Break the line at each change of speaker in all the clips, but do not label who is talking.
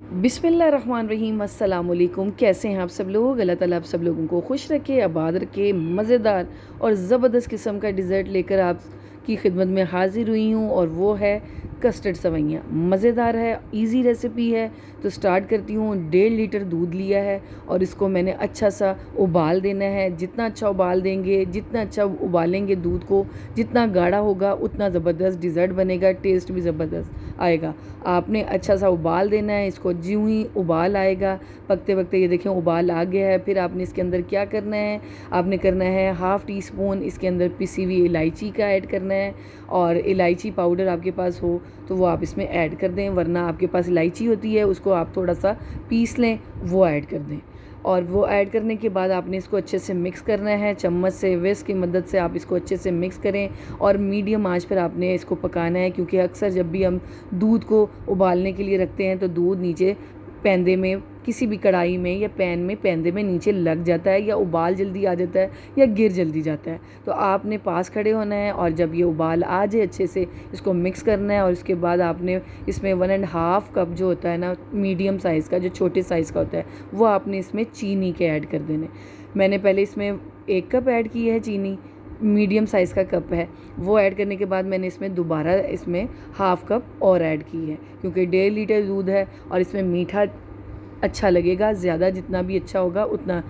बिस्मिल्लाहिर्रहमानिर्रहीम अस्सलाम वालेकुम। कैसे हैं आप सब लोग? अल्लाह ताला आप सब लोगों को खुश रखे, आबाद रखे। मज़ेदार और ज़बरदस्त किस्म का डिज़र्ट लेकर आपकी खिदमत में हाज़िर हुई हूँ और वो है कस्टर्ड सवैयाँ। मज़ेदार है, इजी रेसिपी है। तो स्टार्ट करती हूँ। 1.5 लीटर दूध लिया है और इसको मैंने अच्छा सा उबाल देना है। जितना अच्छा उबाल देंगे, जितना अच्छा उबालेंगे दूध को, जितना गाढ़ा होगा उतना ज़बरदस्त डिज़र्ट बनेगा, टेस्ट भी ज़बरदस्त आएगा। आपने अच्छा सा उबाल देना है इसको। ज्यों ही उबाल आएगा, पकते पकते ये देखें उबाल आ गया है, फिर आपने इसके अंदर क्या करना है, आपने करना है हाफ़ टी स्पून इसके अंदर पिसी हुई इलायची का ऐड करना है। और इलायची पाउडर आपके पास हो तो वो आप इसमें ऐड कर दें, वरना आपके पास इलायची होती है उसको आप थोड़ा सा पीस लें, वो ऐड कर दें। और वो ऐड करने के बाद आपने इसको अच्छे से मिक्स करना है। चम्मच से, विस्क की मदद से आप इसको अच्छे से मिक्स करें और मीडियम आंच पर आपने इसको पकाना है, क्योंकि अक्सर जब भी हम दूध को उबालने के लिए रखते हैं तो दूध नीचे पैंदे में, किसी भी कढ़ाई में या पैन में पैंदे में नीचे लग जाता है, या उबाल जल्दी आ जाता है, या गिर जल्दी जाता है। तो आपने पास खड़े होना है और जब ये उबाल आ जाए अच्छे से इसको मिक्स करना है। और उसके बाद आपने इसमें 1.5 कप जो होता है ना, मीडियम साइज़ का, जो छोटे साइज़ का होता है, वो आपने इसमें चीनी के ऐड कर देने। मैंने पहले इसमें 1 कप ऐड की है चीनी, मीडियम साइज़ का कप है। वो ऐड करने के बाद मैंने इसमें दोबारा इसमें हाफ़ कप और ऐड की है, क्योंकि 1.5 लीटर दूध है और इसमें मीठा अच्छा लगेगा। ज़्यादा जितना भी अच्छा होगा उतना,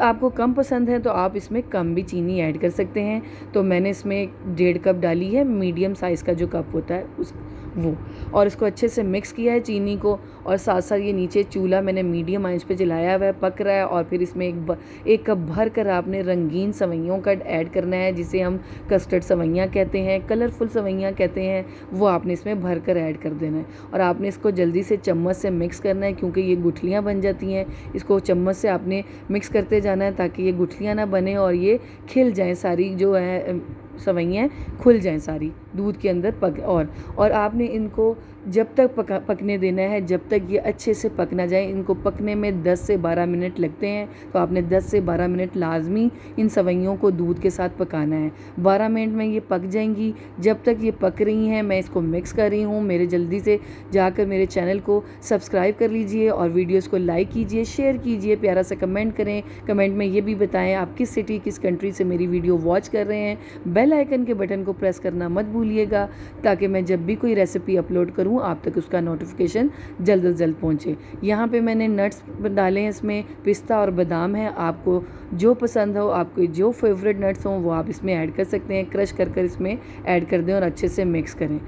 आपको कम पसंद है तो आप इसमें कम भी चीनी ऐड कर सकते हैं। तो मैंने इसमें 1.5 कप डाली है, मीडियम साइज़ का जो कप होता है उस वो। और इसको अच्छे से मिक्स किया है चीनी को। और साथ साथ ये नीचे चूल्हा मैंने मीडियम आंच पे जलाया हुआ है, पक रहा है। और फिर इसमें एक कप भर कर आपने रंगीन सवैयों का ऐड करना है, जिसे हम कस्टर्ड सवैयाँ कहते हैं, कलरफुल सवैयाँ कहते हैं। वो आपने इसमें भर कर ऐड कर देना है और आपने इसको जल्दी से चम्मच से मिक्स करना है, क्योंकि ये गुठलियाँ बन जाती हैं। इसको चम्मच से आपने मिक्स करते जाना है ताकि ये गुठलियाँ ना बने और ये खिल जाएँ, सारी जो है सवैयाँ खुल जाएँ सारी दूध के अंदर पक। और आपने इनको जब तक पकने देना है, जब तक ये अच्छे से पक ना जाए। इनको पकने में 10 से 12 मिनट लगते हैं, तो आपने 10 से 12 मिनट लाजमी इन सवैयों को दूध के साथ पकाना है। 12 मिनट में ये पक जाएंगी। जब तक ये पक रही हैं मैं इसको मिक्स कर रही हूँ। मेरे जल्दी से जाकर मेरे चैनल को सब्सक्राइब कर लीजिए और वीडियोज़ को लाइक कीजिए, शेयर कीजिए, प्यारा सा कमेंट करें। कमेंट में ये भी बताएं आप किस सिटी, किस कंट्री से मेरी वीडियो वॉच कर रहे हैं। बेल आइकन के बटन को प्रेस करना मत भूलिएगा, ताकि मैं जब भी कोई रेसिपी अपलोड करूं आप तक उसका नोटिफिकेशन जल्द से जल्द पहुंचे। यहाँ पे मैंने नट्स डाले हैं, इसमें पिस्ता और बादाम है। आपको जो पसंद हो, आपके जो फेवरेट नट्स हों वो आप इसमें ऐड कर सकते हैं। क्रश कर कर इसमें ऐड कर दें और अच्छे से मिक्स करें।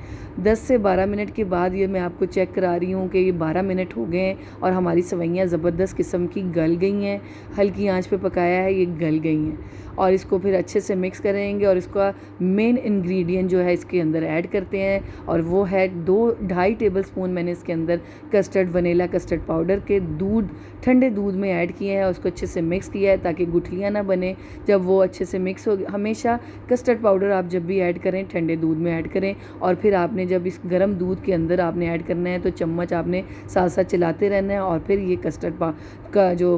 10 से 12 मिनट के बाद ये मैं आपको चेक करा रही हूँ कि ये 12 मिनट हो गए हैं और हमारी सवैयाँ ज़बरदस्त किस्म की गल गई हैं। हल्की आंच पे पकाया है, ये गल गई हैं। और इसको फिर अच्छे से मिक्स करेंगे और इसका मेन इंग्रेडिएंट जो है इसके अंदर ऐड करते हैं, और वो है 2-2.5 टेबल स्पून मैंने इसके अंदर कस्टर्ड वनीला कस्टर्ड पाउडर के ठंडे दूध में ऐड किए हैं। उसको अच्छे से मिक्स किया है ताकि गुठलियाँ ना बने। जब वो अच्छे से मिक्स हो, हमेशा कस्टर्ड पाउडर आप जब भी ऐड करें ठंडे दूध में ऐड करें। और फिर आपने जब इस गर्म दूध के अंदर आपने ऐड करना है तो चम्मच आपने साथ साथ चलाते रहना है और फिर ये कस्टर्ड का जो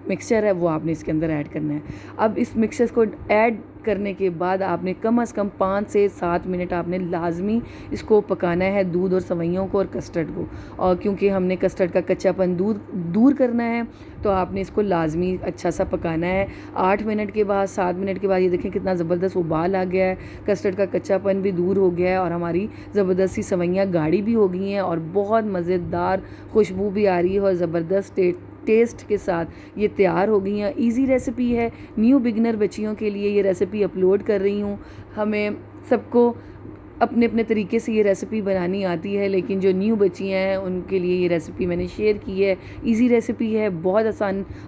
मिक्सचर है वो आपने इसके अंदर ऐड करना है। अब इस मिक्सचर को ऐड करने के बाद आपने कम से कम 5 से 7 मिनट आपने लाजमी इसको पकाना है, दूध और सवैयों को और कस्टर्ड को। और क्योंकि हमने कस्टर्ड का कच्चापन दूर करना है तो आपने इसको लाजमी अच्छा सा पकाना है। 8 मिनट के बाद, 7 मिनट के बाद ये देखें कितना ज़बरदस्त उबाल आ गया है, कस्टर्ड का कच्चापन भी दूर हो गया है और हमारी ज़बरदस्त सी सवैयाँ गाढ़ी भी हो गई हैं और बहुत मज़ेदार खुशबू भी आ रही है और ज़बरदस्त टेस्ट के साथ ये तैयार हो गई हैं। इजी रेसिपी है, न्यू बिगनर बच्चियों के लिए ये रेसिपी अपलोड कर रही हूँ। हमें सबको अपने अपने तरीके से ये रेसिपी बनानी आती है, लेकिन जो न्यू बच्चियाँ हैं उनके लिए ये रेसिपी मैंने शेयर की है। इजी रेसिपी है, बहुत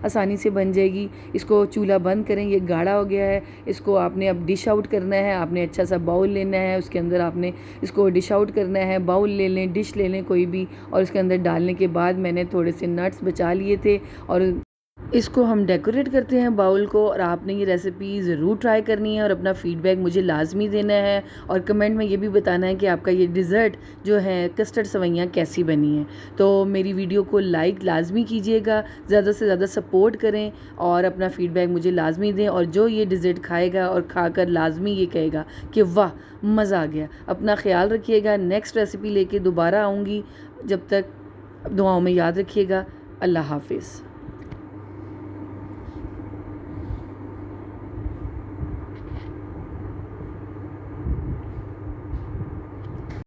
आसानी से बन जाएगी। इसको चूल्हा बंद करें, ये गाढ़ा हो गया है। इसको आपने अब डिश आउट करना है। आपने अच्छा सा बाउल लेना है, उसके अंदर आपने इसको डिश आउट करना है। बाउल ले लें, डिश ले लें कोई भी, और उसके अंदर डालने के बाद मैंने थोड़े से नट्स बचा लिए थे और इसको हम डेकोरेट करते हैं बाउल को। और आपने ये रेसिपी ज़रूर ट्राई करनी है और अपना फ़ीडबैक मुझे लाजमी देना है और कमेंट में ये भी बताना है कि आपका ये डिज़र्ट जो है कस्टर्ड सवैयाँ कैसी बनी हैं। तो मेरी वीडियो को लाइक लाजमी कीजिएगा, ज़्यादा से ज़्यादा सपोर्ट करें और अपना फ़ीडबैक मुझे लाजमी दें। और जो ये डिज़र्ट खाएगा और खाकर लाजमी ये कहेगा कि वाह मज़ा आ गया। अपना ख्याल रखिएगा, नेक्स्ट रेसिपी लेके दोबारा आऊँगी। जब तक दुआओं में याद रखिएगा। अल्लाह हाफ़िज़।